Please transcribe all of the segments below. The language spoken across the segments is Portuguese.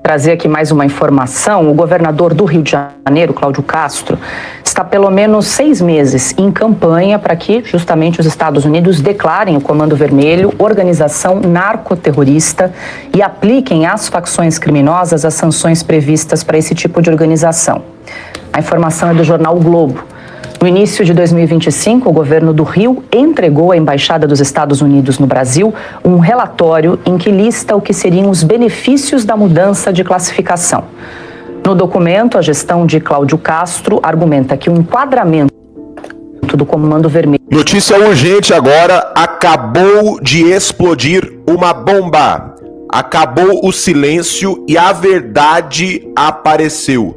Trazer aqui mais uma informação. O governador do Rio de Janeiro, Cláudio Castro, está pelo menos 6 meses em campanha para que justamente os Estados Unidos declarem o Comando Vermelho organização narcoterrorista e apliquem às facções criminosas as sanções previstas para esse tipo de organização. A informação é do jornal O Globo. No início de 2025, o governo do Rio entregou à Embaixada dos Estados Unidos no Brasil um relatório em que lista o que seriam os benefícios da mudança de classificação. No documento, a gestão de Cláudio Castro argumenta que o enquadramento do Comando Vermelho... Notícia urgente agora, acabou de explodir uma bomba. Acabou o silêncio e a verdade apareceu.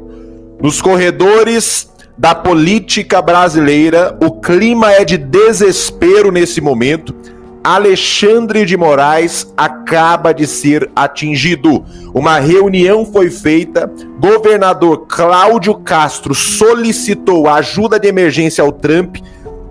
Nos corredores da política brasileira, o clima é de desespero nesse momento. Alexandre de Moraes acaba de ser atingido. Uma reunião foi feita, governador Cláudio Castro solicitou ajuda de emergência ao Trump.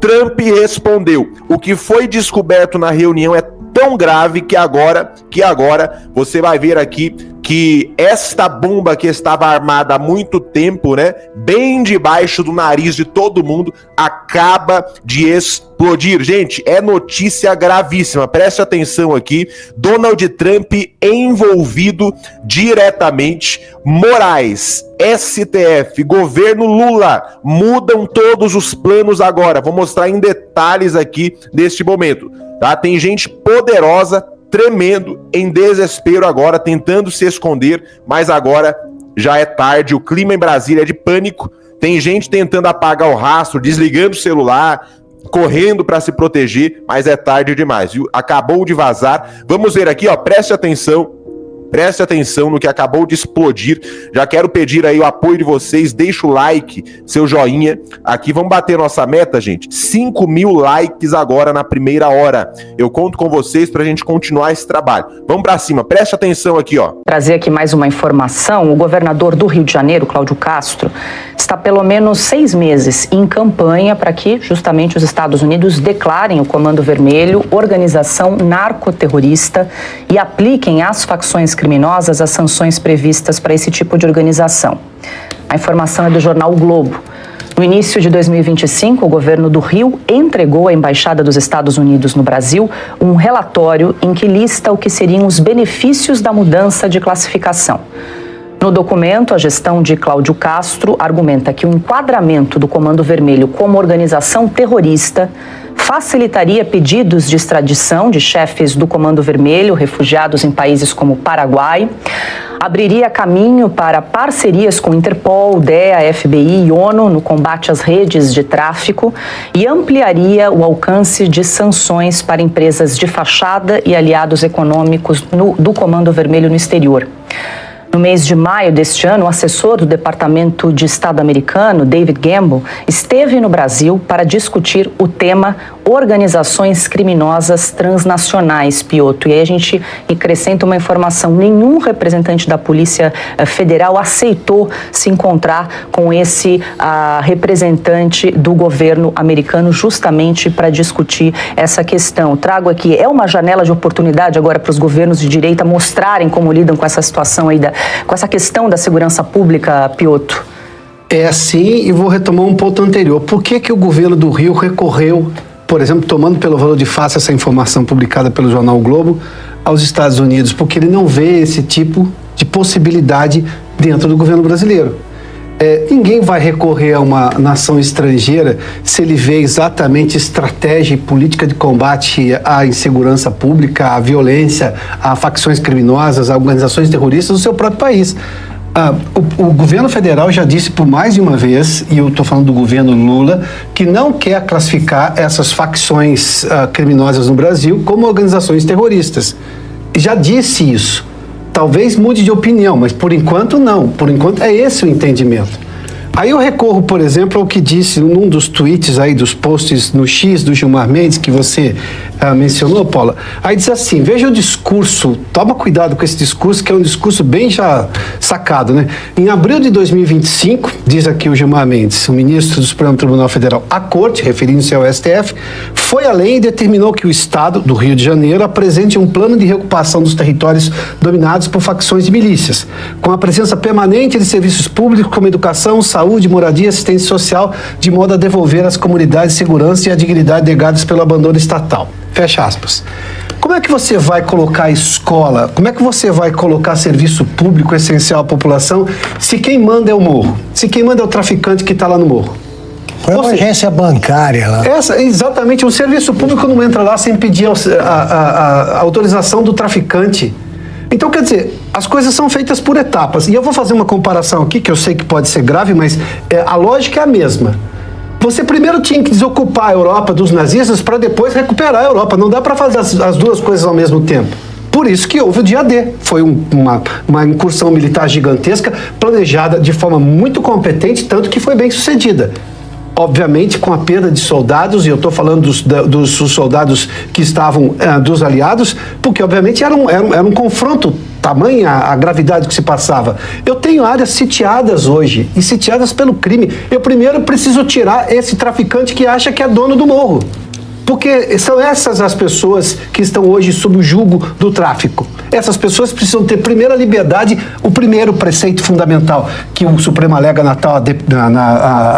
Trump respondeu. O que foi descoberto na reunião é tão grave que agora você vai ver aqui que esta bomba que estava armada há muito tempo, né, bem debaixo do nariz de todo mundo, acaba de explodir. Gente, é notícia gravíssima, preste atenção aqui. Donald Trump envolvido diretamente. Moraes, STF, governo Lula, mudam todos os planos agora. Vou mostrar em detalhes aqui neste momento, tá? Tem gente poderosa tremendo, em desespero agora, tentando se esconder, mas agora já é tarde. O clima em Brasília é de pânico. Tem gente tentando apagar o rastro, desligando o celular, correndo para se proteger, mas é tarde demais, viu? Acabou de vazar. Vamos ver aqui, ó, preste atenção no que acabou de explodir. Já quero pedir aí o apoio de vocês, deixa o like, seu joinha. Aqui vamos bater nossa meta, gente. 5.000 likes agora na primeira hora. Eu conto com vocês pra gente continuar esse trabalho. Vamos pra cima, preste atenção aqui, ó. Trazer aqui mais uma informação. O governador do Rio de Janeiro, Cláudio Castro, está pelo menos 6 meses em campanha para que justamente os Estados Unidos declarem o Comando Vermelho organização narcoterrorista e apliquem às facções criminosas as sanções previstas para esse tipo de organização. A informação é do jornal O Globo. No início de 2025, o governo do Rio entregou à Embaixada dos Estados Unidos no Brasil um relatório em que lista o que seriam os benefícios da mudança de classificação. No documento, a gestão de Cláudio Castro argumenta que o enquadramento do Comando Vermelho como organização terrorista facilitaria pedidos de extradição de chefes do Comando Vermelho refugiados em países como Paraguai, abriria caminho para parcerias com Interpol, DEA, FBI e ONU no combate às redes de tráfico e ampliaria o alcance de sanções para empresas de fachada e aliados econômicos do Comando Vermelho no exterior. No mês de maio deste ano, o assessor do Departamento de Estado americano, David Gamble, esteve no Brasil para discutir o tema organizações criminosas transnacionais, Piotr. E aí a gente acrescenta uma informação: nenhum representante da Polícia Federal aceitou se encontrar com esse representante do governo americano justamente para discutir essa questão. Trago aqui, é uma janela de oportunidade agora para os governos de direita mostrarem como lidam com essa situação aí, com essa questão da segurança pública, Piotr? É assim, e vou retomar um ponto anterior. Por que o governo do Rio recorreu, por exemplo, tomando pelo valor de face essa informação publicada pelo jornal o Globo, aos Estados Unidos? Porque ele não vê esse tipo de possibilidade dentro do governo brasileiro. Ninguém vai recorrer a uma nação estrangeira se ele vê exatamente estratégia e política de combate à insegurança pública, à violência, a facções criminosas, a organizações terroristas do seu próprio país. O governo federal já disse por mais de uma vez, e eu estou falando do governo Lula, que não quer classificar essas facções criminosas no Brasil como organizações terroristas. Já disse isso. Talvez mude de opinião, mas por enquanto não. Por enquanto é esse o entendimento. Aí eu recorro, por exemplo, ao que disse num dos tweets aí, dos posts no X do Gilmar Mendes, que você mencionou, Paula. Aí diz assim, veja o discurso, toma cuidado com esse discurso, que é um discurso bem já sacado, né? Em abril de 2025, diz aqui o Gilmar Mendes, o ministro do Supremo Tribunal Federal, a Corte, referindo-se ao STF, foi além e determinou que o Estado do Rio de Janeiro apresente um plano de reocupação dos territórios dominados por facções e milícias, com a presença permanente de serviços públicos como educação, saúde, moradia e assistência social, de modo a devolver às comunidades segurança e a dignidade negadas pelo abandono estatal. Fecha aspas. Como é que você vai colocar escola, como é que você vai colocar serviço público essencial à população se quem manda é o morro? Se quem manda é o traficante que está lá no morro? Foi uma agência bancária lá. Exatamente, um serviço público não entra lá sem pedir a autorização do traficante. Então, quer dizer, as coisas são feitas por etapas. E eu vou fazer uma comparação aqui, que eu sei que pode ser grave, mas a lógica é a mesma. Você primeiro tinha que desocupar a Europa dos nazistas para depois recuperar a Europa. Não dá para fazer as duas coisas ao mesmo tempo. Por isso que houve o dia D. Foi uma incursão militar gigantesca, planejada de forma muito competente, tanto que foi bem sucedida. Obviamente com a perda de soldados, e eu estou falando dos soldados que estavam dos aliados, porque obviamente era um confronto, tamanha a gravidade que se passava. Eu tenho áreas sitiadas hoje, e sitiadas pelo crime. Eu primeiro preciso tirar esse traficante que acha que é dono do morro. Porque são essas as pessoas que estão hoje sob o jugo do tráfico. Essas pessoas precisam ter primeiro a liberdade, o primeiro preceito fundamental que o Supremo alega na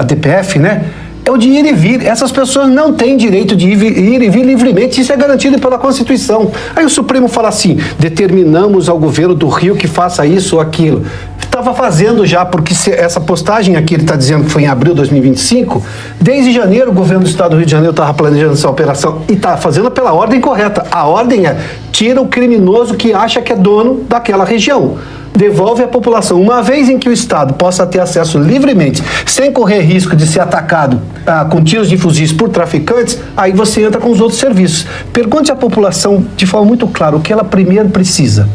DPF, né? É o de ir e vir. Essas pessoas não têm direito de ir e vir livremente. Isso é garantido pela Constituição. Aí o Supremo fala assim, determinamos ao governo do Rio que faça isso ou aquilo. Estava fazendo já, porque essa postagem aqui, ele está dizendo que foi em abril de 2025, desde janeiro o governo do Estado do Rio de Janeiro estava planejando essa operação e está fazendo pela ordem correta. A ordem é, tira o criminoso que acha que é dono daquela região. Devolve à população. Uma vez em que o Estado possa ter acesso livremente, sem correr risco de ser atacado com tiros de fuzis por traficantes, aí você entra com os outros serviços. Pergunte à população de forma muito clara o que ela primeiro precisa: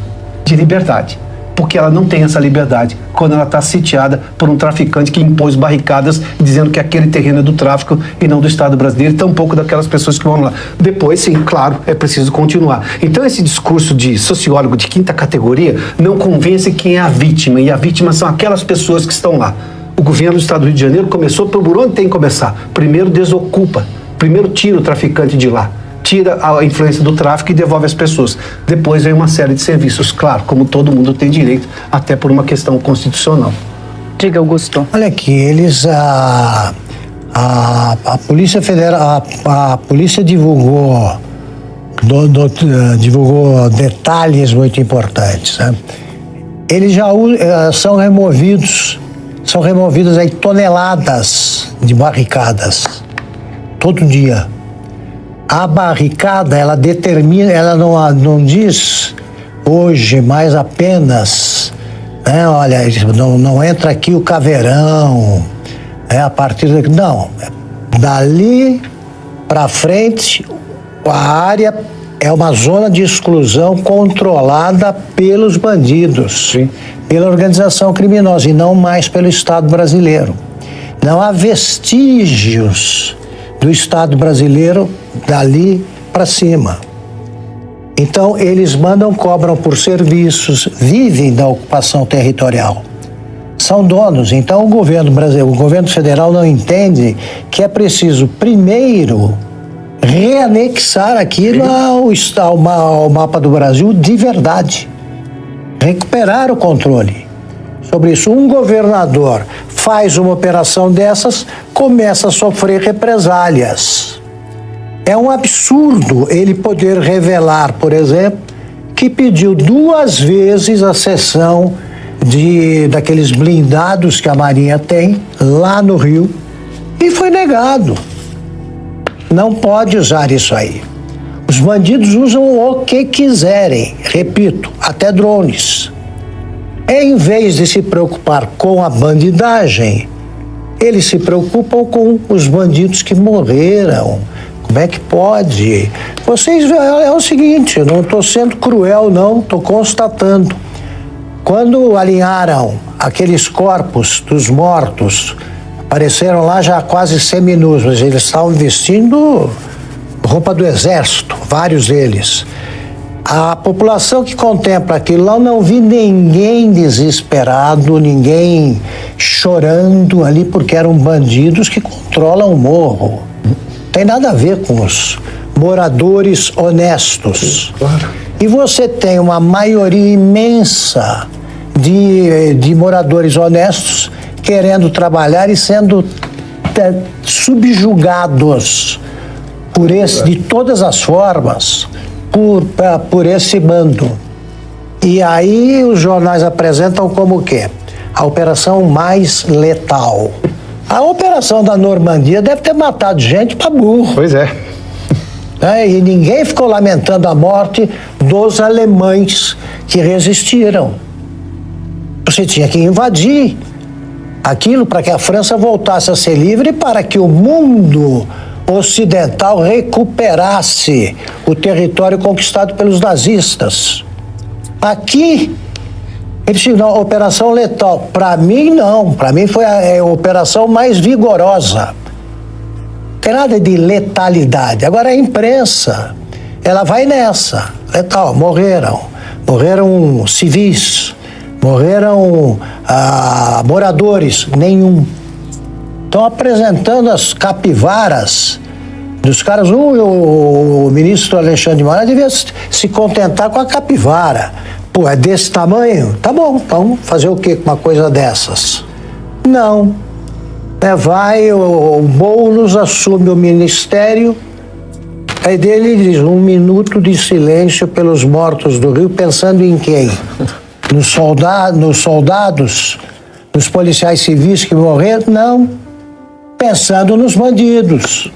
de liberdade. Porque ela não tem essa liberdade quando ela está sitiada por um traficante que impôs barricadas dizendo que aquele terreno é do tráfico e não do Estado brasileiro, e tampouco daquelas pessoas que vão lá. Depois, sim, claro, é preciso continuar. Então esse discurso de sociólogo de quinta categoria não convence quem é a vítima, e a vítima são aquelas pessoas que estão lá. O governo do Estado do Rio de Janeiro começou por onde tem que começar. Primeiro desocupa, primeiro tira o traficante de lá. Tira a influência do tráfico e devolve as pessoas. Depois vem uma série de serviços, claro, como todo mundo tem direito, até por uma questão constitucional. Diga, Augusto. Olha aqui, eles, a Polícia Federal, a polícia divulgou detalhes muito importantes, né? Eles já são removidas aí toneladas de barricadas todo dia. A barricada, ela determina, ela não diz hoje mais apenas, né, olha, não entra aqui o caveirão, a partir daqui, não, dali para frente a área é uma zona de exclusão controlada pelos bandidos, sim, pela organização criminosa e não mais pelo Estado brasileiro. Não há vestígios do Estado brasileiro dali para cima. Então, eles cobram por serviços, vivem da ocupação territorial. São donos. Então, o governo brasileiro, o governo federal não entende que é preciso, primeiro, reanexar aquilo ao mapa do Brasil de verdade. Recuperar o controle sobre isso. Um governador faz uma operação dessas, começa a sofrer represálias. É um absurdo ele poder revelar, por exemplo, que pediu 2 vezes a cessão daqueles blindados que a Marinha tem lá no Rio e foi negado. Não pode usar isso aí. Os bandidos usam o que quiserem, repito, até drones. Em vez de se preocupar com a bandidagem, eles se preocupam com os bandidos que morreram. Como é que pode? Vocês, é o seguinte, eu não estou sendo cruel, não, estou constatando. Quando alinharam aqueles corpos dos mortos, apareceram lá já quase seminus, mas eles estavam vestindo roupa do exército, vários deles. A população que contempla aquilo lá, não vi ninguém desesperado, ninguém chorando ali, porque eram bandidos que controlam o morro. Não tem nada a ver com os moradores honestos. Claro. E você tem uma maioria imensa de moradores honestos querendo trabalhar e sendo subjugados de todas as formas por esse bando. E aí os jornais apresentam como o quê? A operação mais letal. A operação da Normandia deve ter matado gente pra burro. Pois é. E ninguém ficou lamentando a morte dos alemães que resistiram. Você tinha que invadir aquilo para que a França voltasse a ser livre, para que o mundo ocidental recuperasse o território conquistado pelos nazistas. Aqui, eles tinham uma operação letal. Para mim, não. Para mim foi a operação mais vigorosa. Não tem nada de letalidade. Agora a imprensa, ela vai nessa. Letal, morreram civis, morreram moradores, nenhum. Estão apresentando as capivaras dos caras. O ministro Alexandre de Moraes devia se contentar com a capivara. Pô, é desse tamanho? Tá bom, então fazer o quê com uma coisa dessas? Não. Vai, o Boulos assume o ministério, aí dele diz 1 minuto de silêncio pelos mortos do Rio, pensando em quem? Nos soldados, nos policiais civis que morreram? Não. Pensando nos bandidos.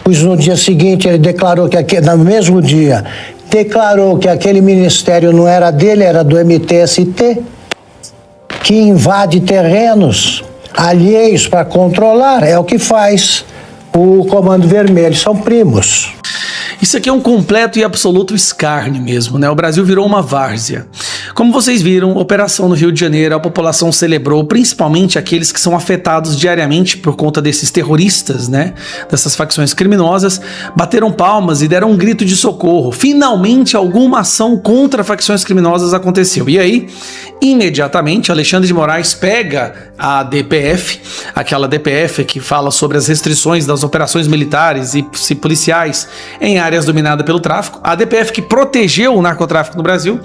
Pois no dia seguinte ele declarou no mesmo dia, declarou que aquele ministério não era dele, era do MTST, que invade terrenos alheios para controlar, é o que faz o Comando Vermelho, são primos. Isso aqui é um completo e absoluto escárnio mesmo, né? O Brasil virou uma várzea. Como vocês viram, operação no Rio de Janeiro, a população celebrou, principalmente aqueles que são afetados diariamente por conta desses terroristas, né? Dessas facções criminosas, bateram palmas e deram um grito de socorro. Finalmente, alguma ação contra facções criminosas aconteceu. E aí, imediatamente, Alexandre de Moraes pega a DPF, aquela DPF que fala sobre as restrições das operações militares e policiais em áreas dominadas pelo tráfico, a DPF que protegeu o narcotráfico no Brasil,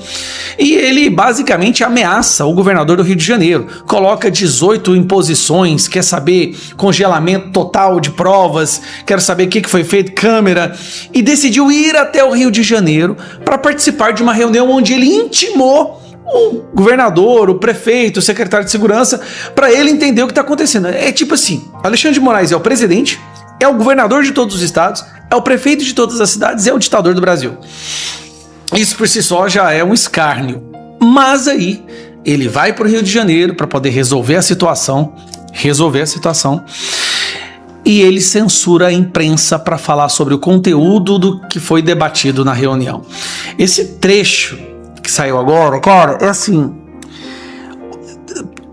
e ele basicamente ameaça o governador do Rio de Janeiro, coloca 18 imposições, quer saber congelamento total de provas, quer saber o que foi feito, câmera, e decidiu ir até o Rio de Janeiro para participar de uma reunião onde ele intimou o governador, o prefeito, o secretário de segurança, para ele entender o que está acontecendo. É tipo assim, Alexandre de Moraes é o presidente, é o governador de todos os estados, é o prefeito de todas as cidades, é o ditador do Brasil. Isso por si só já é um escárnio. Mas aí ele vai para o Rio de Janeiro para poder resolver a situação, e ele censura a imprensa para falar sobre o conteúdo do que foi debatido na reunião. Esse trecho que saiu agora, cara, é assim,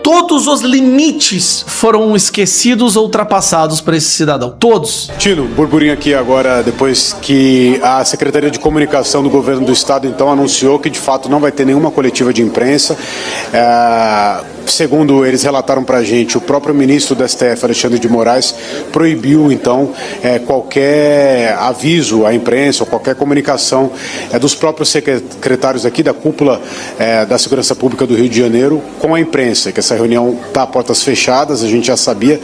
todos os limites foram esquecidos ou ultrapassados para esse cidadão, todos. Tino, burburinho aqui agora, depois que a Secretaria de Comunicação do Governo do Estado então anunciou que de fato não vai ter nenhuma coletiva de imprensa. Segundo eles relataram para a gente, o próprio ministro do STF, Alexandre de Moraes, proibiu então qualquer aviso à imprensa ou qualquer comunicação dos próprios secretários aqui da cúpula da Segurança Pública do Rio de Janeiro com a imprensa, que essa reunião está a portas fechadas, a gente já sabia,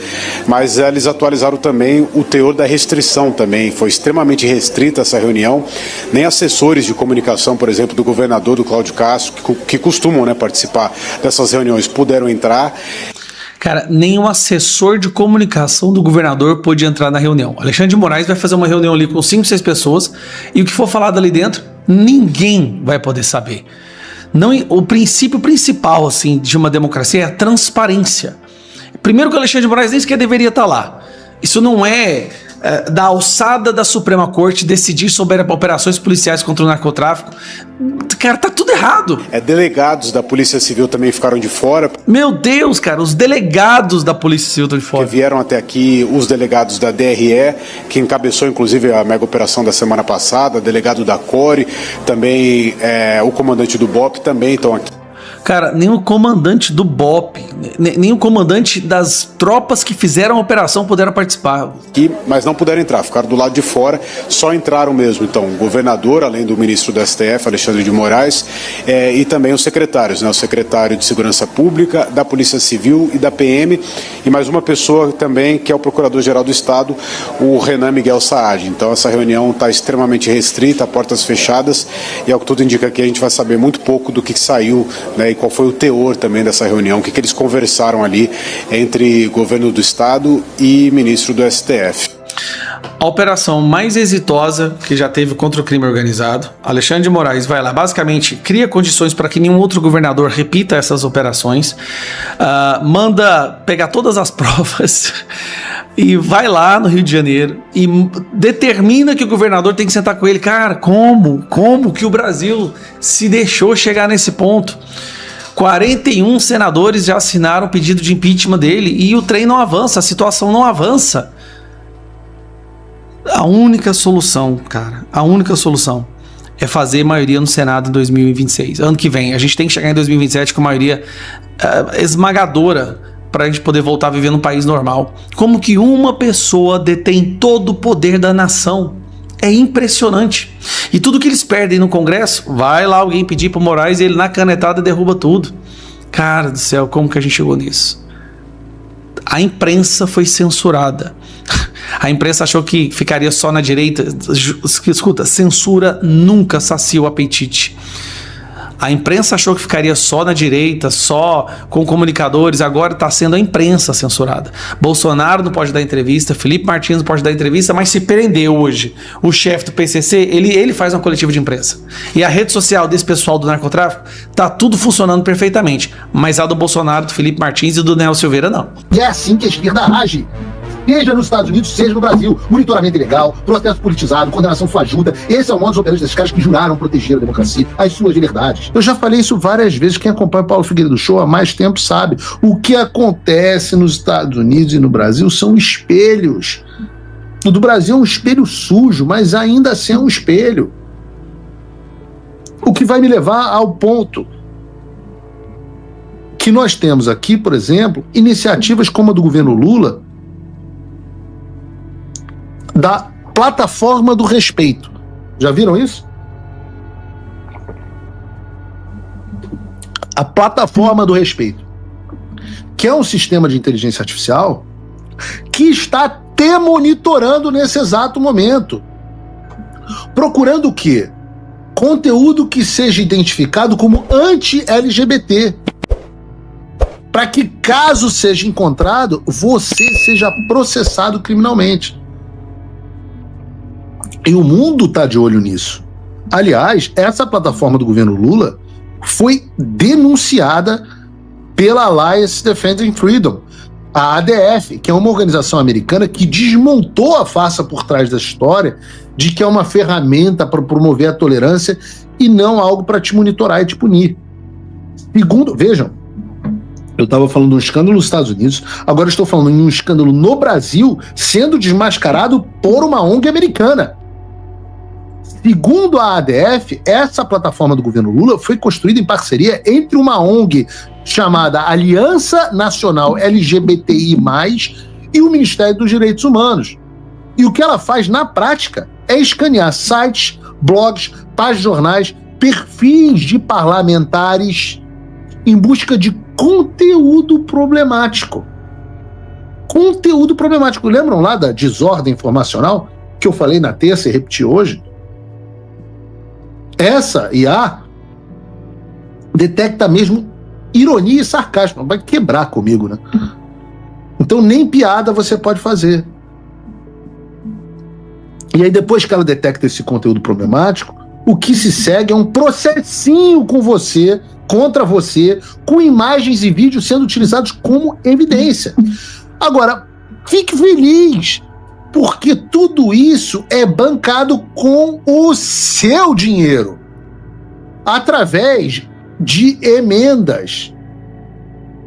mas eles atualizaram também o teor da restrição também, foi extremamente restrita essa reunião, nem assessores de comunicação, por exemplo, do governador, do Cláudio Castro, que costumam participar dessas reuniões, puderam entrar. Cara, nenhum assessor de comunicação do governador pôde entrar na reunião. Alexandre de Moraes vai fazer uma reunião ali com 5, 6 pessoas e o que for falado ali dentro, ninguém vai poder saber. Não, o princípio principal assim, de uma democracia é a transparência. Primeiro que o Alexandre de Moraes nem sequer deveria estar lá. Isso não é da alçada da Suprema Corte decidir sobre operações policiais contra o narcotráfico. Cara, tá tudo errado. errado. Delegados da Polícia Civil também ficaram de fora. Meu Deus, cara, os delegados da Polícia Civil estão de fora. Que vieram até aqui os delegados da DRE, que encabeçou inclusive a mega operação da semana passada, delegado da CORE, também o comandante do BOP também estão aqui. Cara, nem o comandante do BOP, nem o comandante das tropas que fizeram a operação puderam participar. Mas não puderam entrar, ficaram do lado de fora, só entraram mesmo, então, o governador, além do ministro do STF, Alexandre de Moraes, e também os secretários, né, o secretário de Segurança Pública, da Polícia Civil e da PM, e mais uma pessoa também, que é o Procurador-Geral do Estado, o Renan Miguel Saad. Então, essa reunião está extremamente restrita, portas fechadas, e ao que tudo indica aqui, a gente vai saber muito pouco do que saiu, né, e qual foi o teor também dessa reunião, o que eles conversaram ali entre governo do Estado e ministro do STF. A operação mais exitosa que já teve contra o crime organizado. Alexandre de Moraes vai lá, basicamente cria condições para que nenhum outro governador repita essas operações, manda pegar todas as provas e vai lá no Rio de Janeiro e determina que o governador tem que sentar com ele. Cara, como que o Brasil se deixou chegar nesse ponto? 41 senadores já assinaram o pedido de impeachment dele e o trem não avança, a situação não avança. A única solução, cara, é fazer maioria no Senado em 2026. Ano que vem, a gente tem que chegar em 2027 com maioria esmagadora para a gente poder voltar a viver num país normal. Como que uma pessoa detém todo o poder da nação? É impressionante. E tudo que eles perdem no Congresso, vai lá alguém pedir pro Moraes e ele na canetada derruba tudo. Cara do céu, como que a gente chegou nisso? A imprensa foi censurada. A imprensa achou que ficaria só na direita. Escuta, censura nunca sacia o apetite. A imprensa achou que ficaria só na direita, só com comunicadores, agora está sendo a imprensa censurada. Bolsonaro não pode dar entrevista, Felipe Martins não pode dar entrevista, mas se prendeu hoje o chefe do PCC, ele faz uma coletiva de imprensa. E a rede social desse pessoal do narcotráfico tá tudo funcionando perfeitamente, mas a do Bolsonaro, do Felipe Martins e do Nelson Silveira não. E é assim que a esquerda age. Seja nos Estados Unidos, seja no Brasil. Monitoramento ilegal, processo politizado, condenação fajuta. Esse é o modus operandi desses caras que juraram proteger a democracia, as suas liberdades. Eu já falei isso várias vezes. Quem acompanha o Paulo Figueiredo Show há mais tempo sabe. O que acontece nos Estados Unidos e no Brasil são espelhos. O do Brasil é um espelho sujo, mas ainda assim é um espelho. O que vai me levar ao ponto que nós temos aqui, por exemplo, iniciativas como a do governo Lula, da plataforma do respeito. Já viram isso? A plataforma do respeito, que é um sistema de inteligência artificial que está te monitorando nesse exato momento, procurando o quê? Conteúdo que seja identificado como anti-LGBT, para que, caso seja encontrado, você seja processado criminalmente. E o mundo está de olho nisso. Aliás, essa plataforma do governo Lula foi denunciada pela Alliance Defending Freedom, a ADF, que é uma organização americana que desmontou a farsa por trás da história de que é uma ferramenta para promover a tolerância e não algo para te monitorar e te punir. Segundo, vejam, eu estava falando de um escândalo nos Estados Unidos, agora estou falando de um escândalo no Brasil sendo desmascarado por uma ONG americana. Segundo a ADF, essa plataforma do governo Lula foi construída em parceria entre uma ONG chamada Aliança Nacional LGBTI+, e o Ministério dos Direitos Humanos. E o que ela faz na prática é escanear sites, blogs, páginas de jornais, perfis de parlamentares em busca de conteúdo problemático. Conteúdo problemático. Lembram lá da desordem informacional que eu falei na terça e repeti hoje? Essa IA detecta mesmo ironia e sarcasmo. Vai quebrar comigo, né? Então nem piada você pode fazer. E aí depois que ela detecta esse conteúdo problemático, o que se segue é um processinho com você, contra você, com imagens e vídeos sendo utilizados como evidência. Agora, fique feliz, porque tudo isso é bancado com o seu dinheiro. através de emendas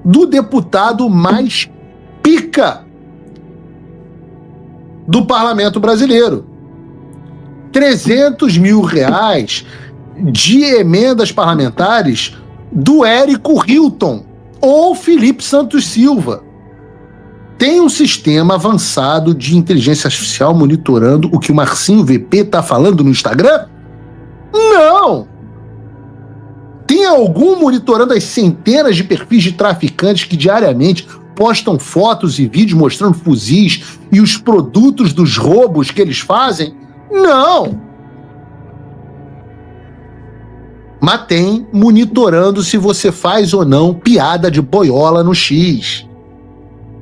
do deputado mais pica do parlamento brasileiro. 300 mil reais de emendas parlamentares do Érico Hilton ou Felipe Santos Silva. Tem um sistema avançado de inteligência artificial monitorando o que o Marcinho VP está falando no Instagram? Não! Tem algum monitorando as centenas de perfis de traficantes que diariamente postam fotos e vídeos mostrando fuzis e os produtos dos roubos que eles fazem? Não! Mas tem monitorando se você faz ou não piada de boiola no X.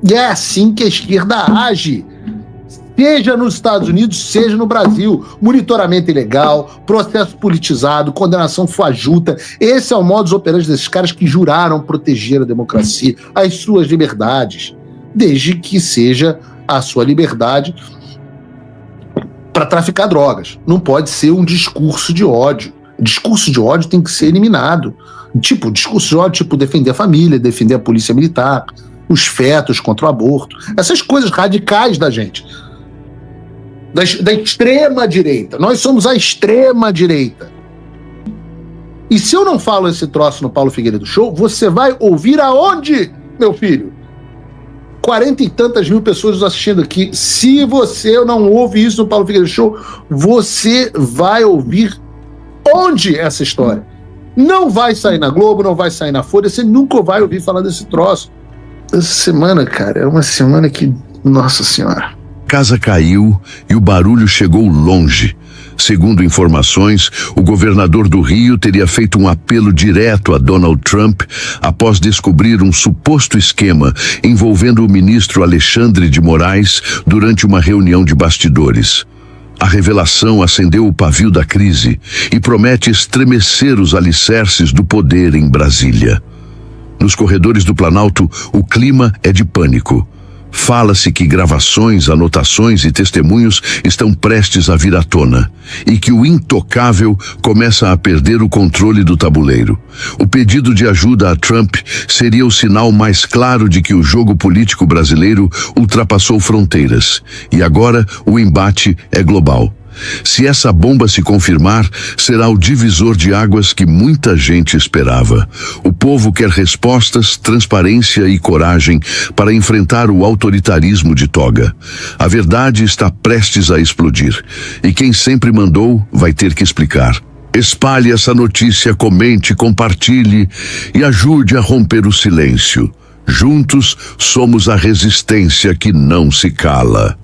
E é assim que a esquerda age. Seja nos Estados Unidos, seja no Brasil. Monitoramento ilegal, processo politizado, condenação fajuta. Esse é o modus operandi desses caras que juraram proteger a democracia, as suas liberdades, desde que seja a sua liberdade para traficar drogas. Não pode ser um discurso de ódio. Discurso de ódio tem que ser eliminado. Tipo, discurso de ódio, tipo defender a família, defender a polícia militar, os fetos contra o aborto. Essas coisas radicais da gente. Da extrema direita. Nós somos a extrema direita. E se eu não falo esse troço no Paulo Figueiredo Show, você vai ouvir aonde, meu filho? 40 e tantas mil pessoas nos assistindo aqui. Se você não ouve isso no Paulo Figueiredo Show, você vai ouvir onde essa história? Não vai sair na Globo, não vai sair na Folha, você nunca vai ouvir falar desse troço. Essa semana, cara, é uma semana que... Nossa Senhora. A casa caiu e o barulho chegou longe. Segundo informações, o governador do Rio teria feito um apelo direto a Donald Trump após descobrir um suposto esquema envolvendo o ministro Alexandre de Moraes durante uma reunião de bastidores. A revelação acendeu o pavio da crise e promete estremecer os alicerces do poder em Brasília. Nos corredores do Planalto, o clima é de pânico. Fala-se que gravações, anotações e testemunhos estão prestes a vir à tona e que o intocável começa a perder o controle do tabuleiro. O pedido de ajuda a Trump seria o sinal mais claro de que o jogo político brasileiro ultrapassou fronteiras e agora o embate é global. Se essa bomba se confirmar, será o divisor de águas que muita gente esperava. O povo quer respostas, transparência e coragem para enfrentar o autoritarismo de toga. A verdade está prestes a explodir, e quem sempre mandou vai ter que explicar. Espalhe essa notícia, comente, compartilhe e ajude a romper o silêncio. Juntos, somos a resistência que não se cala.